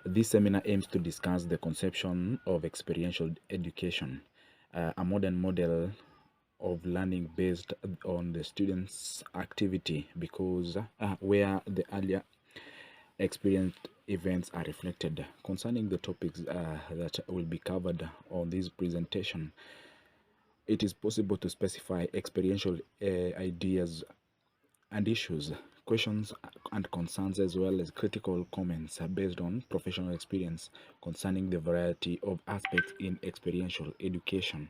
This seminar aims to discuss the conception of experiential education, a modern model of learning based on the student's activity, because where the earlier experienced events are reflected. Concerning the topics that will be covered on this presentation, it is possible to specify experiential ideas and issues, questions and concerns, as well as critical comments based on professional experience concerning the variety of aspects in experiential education.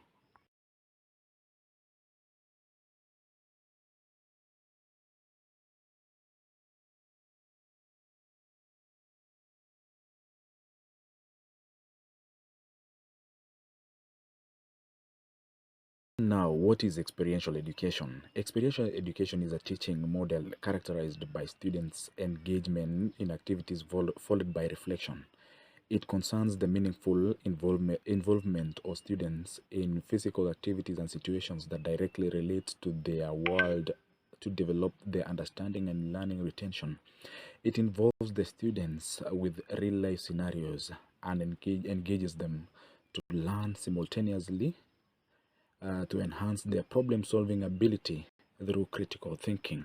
Now, what is experiential education? Experiential education is a teaching model characterized by students' engagement in activities followed by reflection. It concerns the meaningful involvement of students in physical activities and situations that directly relate to their world to develop their understanding and learning retention. It involves the students with real life scenarios and engages them to learn simultaneously to enhance their problem solving ability through critical thinking.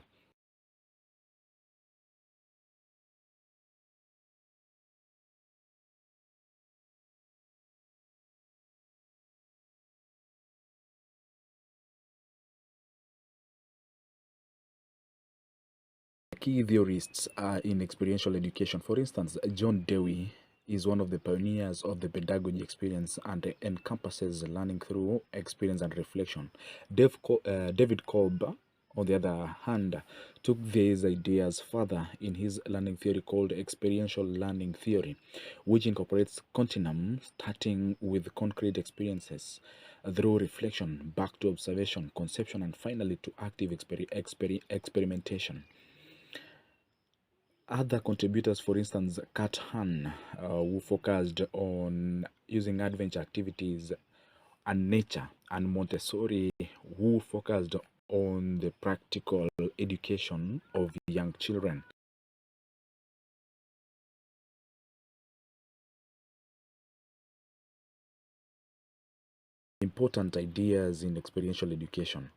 Key theorists are in experiential education. For instance, John Dewey is one of the pioneers of the pedagogy experience and encompasses learning through experience and reflection. David Kolb, on the other hand, took these ideas further in his learning theory called experiential learning theory, which incorporates continuum starting with concrete experiences through reflection back to observation, conception, and finally to active experimentation. Other contributors, for instance, Kat Han, who focused on using adventure activities and nature, and Montessori, who focused on the practical education of young children. Important ideas in experiential education.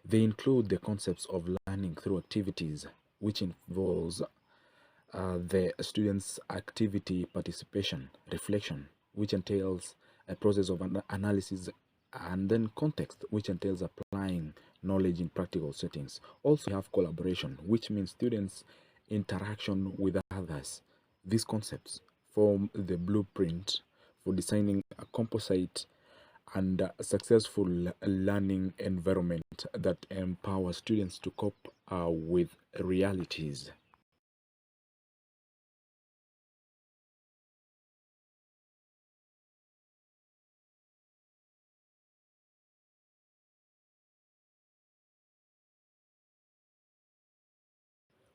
They include the concepts of learning through activities, which involves the students' activity participation, reflection, which entails a process of analysis, and then context, which entails applying knowledge in practical settings. Also, we have collaboration, which means students' interaction with others. These concepts form the blueprint for designing a composite and successful learning environment that empowers students to cope with realities.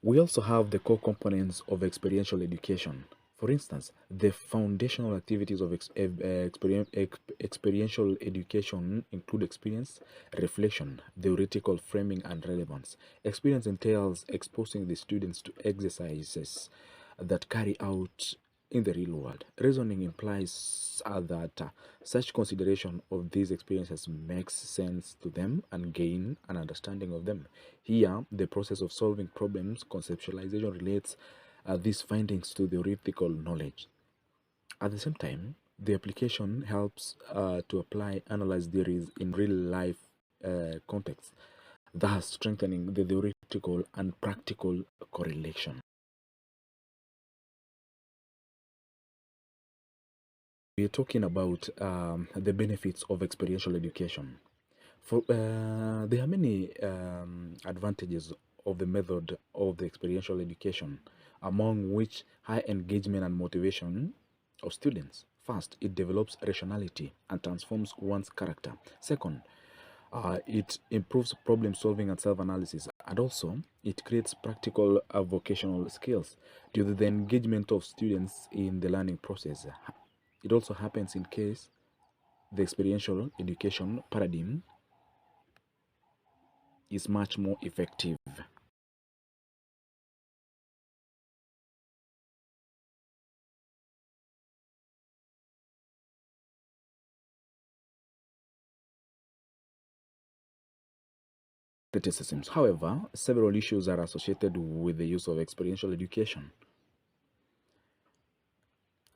We also have the core components of experiential education. For instance, the foundational activities of experiential education include experience, reflection, theoretical framing, and relevance. Experience entails exposing the students to exercises that carry out in the real world. Reasoning implies that such consideration of these experiences makes sense to them and gain an understanding of them. Here, the process of solving problems, conceptualization relates these findings to theoretical knowledge. At the same time, the application helps to apply analyzed theories in real life contexts, thus strengthening the theoretical and practical correlation. We're talking about the benefits of experiential education. There are many advantages of the method of the experiential education, among which high engagement and motivation of students. First, it develops rationality and transforms one's character. Second, it improves problem solving and self analysis, and also it creates practical vocational skills due to the engagement of students in the learning process. It also happens in case the experiential education paradigm is much more effective. criticisms. However, several issues are associated with the use of experiential education.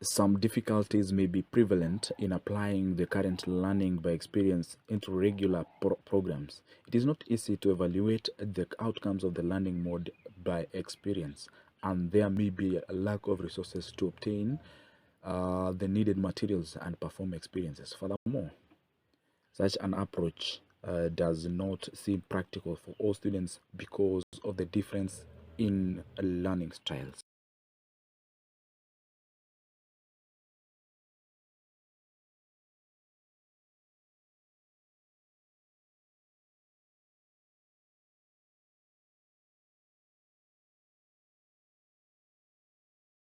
Some difficulties may be prevalent in applying the current learning by experience into regular programs. It is not easy to evaluate the outcomes of the learning mode by experience, and there may be a lack of resources to obtain the needed materials and perform experiences. Furthermore, such an approach does not seem practical for all students because of the difference in learning styles.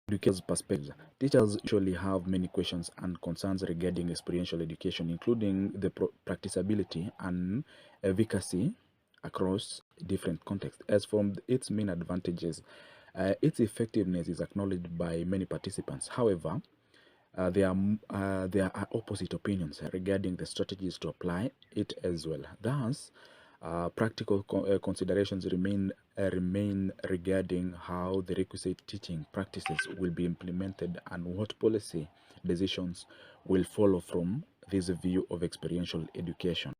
Educators' perspectives. Teachers usually have many questions and concerns regarding experiential education, including the practicability and efficacy across different contexts. As from its main advantages, its effectiveness is acknowledged by many participants. However, there are opposite opinions regarding the strategies to apply it as well. Thus, practical considerations remain regarding how the requisite teaching practices will be implemented and what policy decisions will follow from this view of experiential education.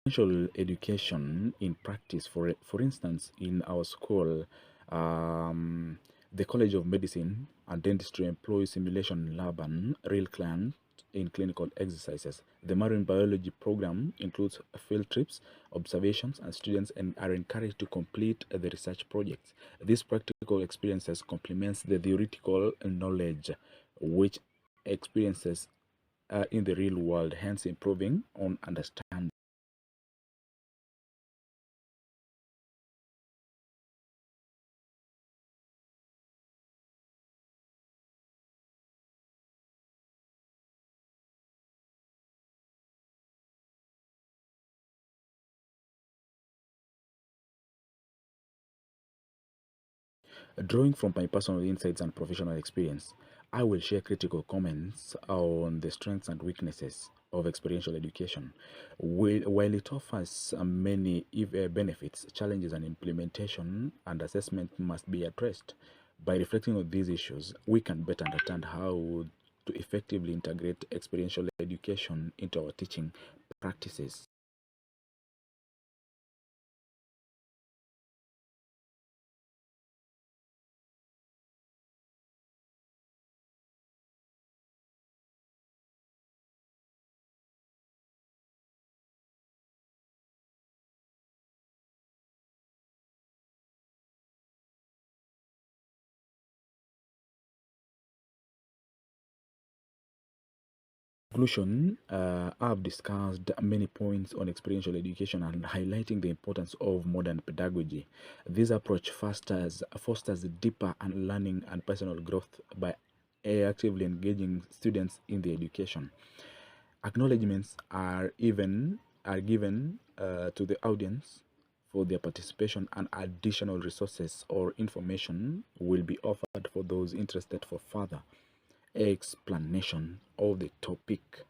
Experiential education in practice, for instance, in our school, um, the College of Medicine and Dentistry employs simulation lab and real client in clinical exercises. The marine biology program includes field trips, observations, and students are encouraged to complete the research projects. These practical experiences complements the theoretical knowledge which experiences in the real world, hence improving on understanding. Drawing from my personal insights and professional experience, I will share critical comments on the strengths and weaknesses of experiential education. While it offers many benefits, challenges, and implementation and assessment must be addressed. By reflecting on these issues, we can better understand how to effectively integrate experiential education into our teaching practices. Conclusion, I've discussed many points on experiential education and highlighting the importance of modern pedagogy. This approach fosters deeper and learning and personal growth by actively engaging students in the education. Acknowledgements are given to the audience for their participation, and additional resources or information will be offered for those interested for further explanation of the topic.